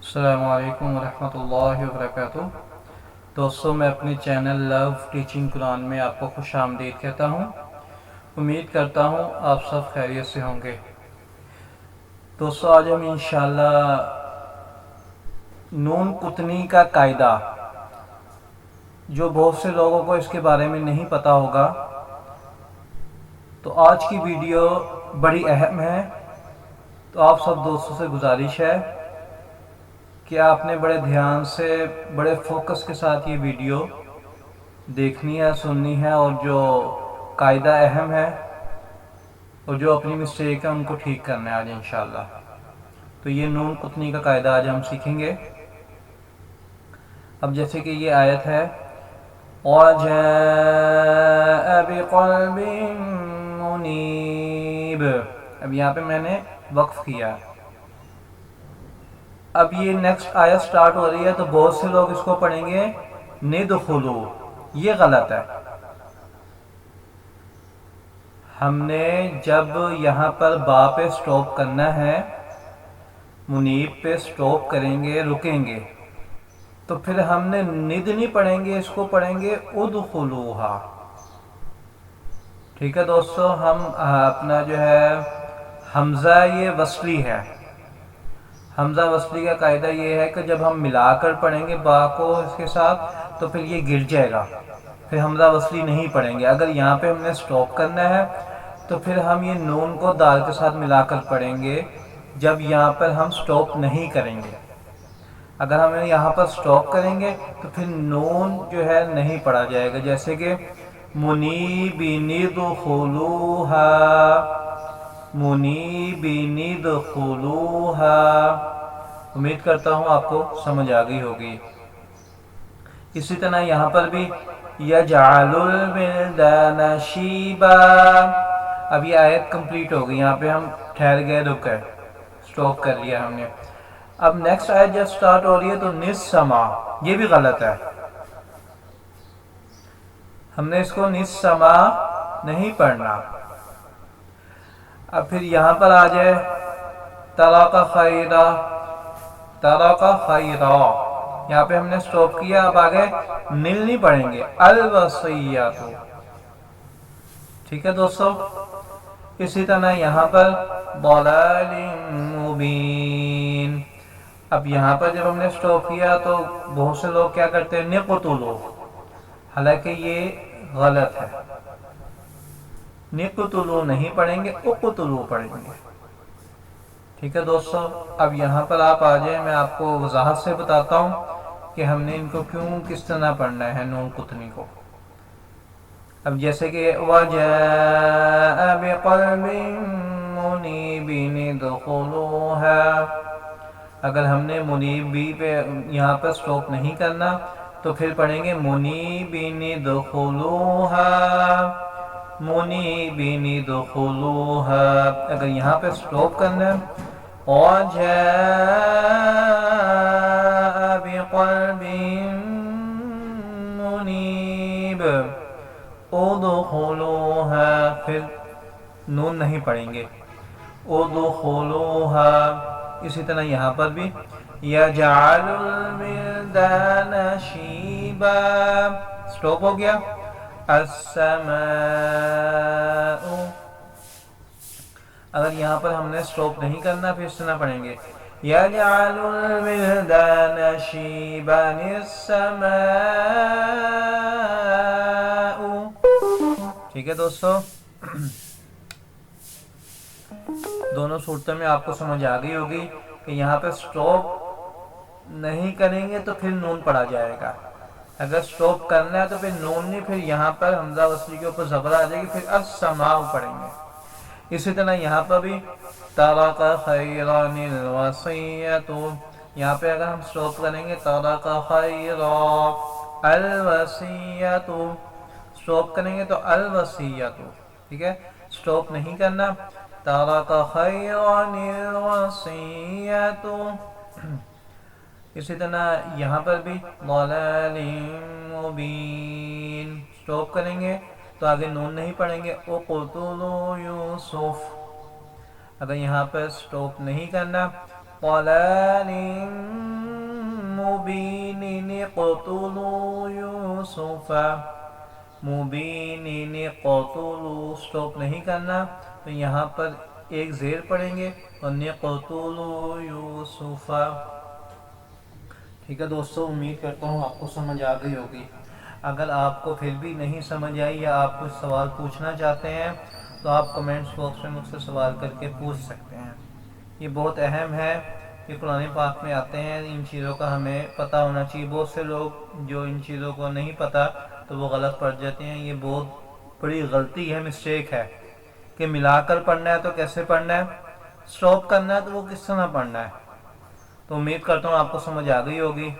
السلام علیکم ورحمۃ اللہ وبرکاتہ۔ دوستوں، میں اپنے چینل لو ٹیچنگ قرآن میں آپ کو خوش آمدید کہتا ہوں۔ امید کرتا ہوں آپ سب خیریت سے ہوں گے۔ دوستوں، آج ہم انشاءاللہ نون قطنی کا قاعدہ، جو بہت سے لوگوں کو اس کے بارے میں نہیں پتہ ہوگا، تو آج کی ویڈیو بڑی اہم ہے۔ تو آپ سب دوستوں سے گزارش ہے کہ آپ نے بڑے دھیان سے، بڑے فوکس کے ساتھ یہ ویڈیو دیکھنی ہے، سننی ہے، اور جو قاعدہ اہم ہے اور جو اپنی مسٹیک ہے ان کو ٹھیک کرنا ہے آج انشاءاللہ۔ تو یہ نون قطنی کا قاعدہ آج ہم سیکھیں گے۔ اب جیسے کہ یہ آیت ہے وَجَاءَ بِقَلْبٍ مُنِيبٍ، اب یہاں پہ میں نے وقف کیا۔ اب یہ نیکسٹ آیت سٹارٹ ہو رہی ہے تو بہت سے لوگ اس کو پڑھیں گے ندخلو، یہ غلط ہے۔ ہم نے جب یہاں پر با پہ سٹاپ کرنا ہے، منیب پہ سٹاپ کریں گے، رکیں گے، تو پھر ہم نے ند نہیں پڑھیں گے، اس کو پڑھیں گے ادخلوہا۔ ٹھیک ہے دوستو، ہم اپنا جو ہے حمزہ یہ وصلی ہے۔ حمزہ وصلی کا قاعدہ یہ ہے کہ جب ہم ملا کر پڑھیں گے با کو اس کے ساتھ تو پھر یہ گر جائے گا، پھر حمزہ وصلی نہیں پڑھیں گے۔ اگر یہاں پہ ہم نے سٹاپ کرنا ہے تو پھر ہم یہ نون کو دال کے ساتھ ملا کر پڑھیں گے جب یہاں پر ہم سٹاپ نہیں کریں گے۔ اگر ہم یہاں پر سٹاپ کریں گے تو پھر نون جو ہے نہیں پڑھا جائے گا، جیسے کہ منیبین ادخلوہا، منیبین ادخلوہا۔ امید کرتا ہوں آپ کو سمجھ آ گئی ہوگی۔ اسی طرح یہاں پر بھی یجعل الولدان شیبا، اب یہ آیت کمپلیٹ ہو گئی، یہاں پہ ہم ٹھہر گئے، رک گئے، سٹاپ کر لیا ہم نے۔ اب نیکسٹ آیت جب سٹارٹ ہو رہی ہے تو نسما، یہ بھی غلط ہے۔ ہم نے اس کو نسما نہیں پڑھنا۔ اب پھر یہاں پر آ جائے تراک خیرا، تراک خیرا، یہاں پہ ہم نے سٹاپ کیا، اب آگے نل نہیں پڑھیں گے، الوصیۃ۔ ٹھیک ہے دوستو، اسی طرح یہاں پر ضلال مبین، اب یہاں پر جب ہم نے سٹاپ کیا تو بہت سے لوگ کیا کرتے ہیں نقتلو، حالانکہ یہ غلط ہے۔ نقتلو نہیں پڑھیں گے، اقتلو پڑھیں گے۔ ٹھیک ہے دوستو، اب یہاں پر آپ آ جائیں، میں آپ کو وضاحت سے بتاتا ہوں کہ ہم نے ان کو کیوں کس طرح پڑھنا ہے نون قطنی کو۔ اب جیسے کہ وَجَاءَ بِقَلْبٍ مُنِيبٍ ادْخُلُوهَا، اگر ہم نے منیب بھی پہ یہاں پر سٹاپ نہیں کرنا تو پھر پڑھیں گے منیبین ادخلوہا، منیبین ادخلوہا۔ اگر یہاں پہ سٹاپ کرنا ہے وَجَاءَ بِقَلْبٍ منیب ادخلوہا، پھر نون نہیں پڑھیں گے، ادخلوہا۔ اسی طرح یہاں پر بھی یجعل الولدان شیبا، سٹاپ ہو گیا، السماء، اگر یہاں پر ہم نے سٹاپ نہیں کرنا پھر اس طرح پڑھیں گے یجعل الولدان شیبا السماء۔ ٹھیک ہے دوستو، دونوں صورتوں میں آپ کو سمجھ آ گئی ہوگی کہ یہاں پہ سٹاپ نہیں کریں گے تو پھر نون پڑھا جائے گا، اگر سٹاپ کرنا ہے تو پھر نون نہیں، پھر یہاں پر حمزہ وصلی کے اوپر زبر آ جائے گی، پھر السماء پڑھیں گے۔ اسی طرح یہاں پر بھی ترک خیرا الوصیۃ، یہاں پہ اگر ہم سٹاپ کریں گے ترک خیرا الوصیۃ، سٹاپ کریں گے تو الوصیۃ، ٹھیک ہے، سٹاپ نہیں کرنا، ترک خیرا الوصیۃ۔ اسی طرح یہاں پر بھی ضلال مبین، سٹاپ کریں گے تو آگے نون نہیں پڑھیں گے، اقتلوا یوسف، اگر یہاں پر سٹاپ نہیں کرنا ضلال مبین اقتلوا یوسف، مبین قتلوا اسٹاپ نہیں کرنا، تو یہاں پر ایک زیر پڑھیں گے اور نقتلوا یوسف۔ ٹھیک ہے دوستو، امید کرتا ہوں آپ کو سمجھ آ گئی ہوگی۔ اگر آپ کو پھر بھی نہیں سمجھ آئی یا آپ کچھ سوال پوچھنا چاہتے ہیں تو آپ کمنٹس باکس میں مجھ سے سوال کر کے پوچھ سکتے ہیں۔ یہ بہت اہم ہے، یہ قرآن پاک میں آتے ہیں، ان چیزوں کا ہمیں پتہ ہونا چاہیے۔ بہت سے لوگ جو ان چیزوں کو نہیں پتہ تو وہ غلط پڑھ جاتے ہیں۔ یہ بہت بڑی غلطی ہے، مسٹیک ہے کہ ملا کر پڑھنا ہے تو کیسے پڑھنا ہے، اسٹاپ کرنا ہے تو وہ کس طرح پڑھنا ہے۔ تو امید کرتا ہوں آپ کو سمجھ آ گئی ہوگی۔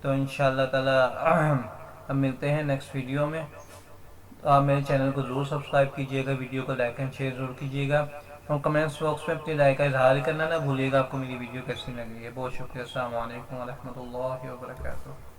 تو انشاءاللہ تعالی اب ملتے ہیں نیکسٹ ویڈیو میں۔ آپ میرے چینل کو ضرور سبسکرائب کیجیے گا، ویڈیو کو لائک اینڈ شیئر ضرور کیجیے گا، اور کمنٹس باکس میں اپنی رائے کا اظہار کرنا نہ بھولیے گا آپ کو میری ویڈیو کیسی لگی ہے۔ بہت شکریہ، السلام علیکم ورحمۃ اللہ وبرکاتہ۔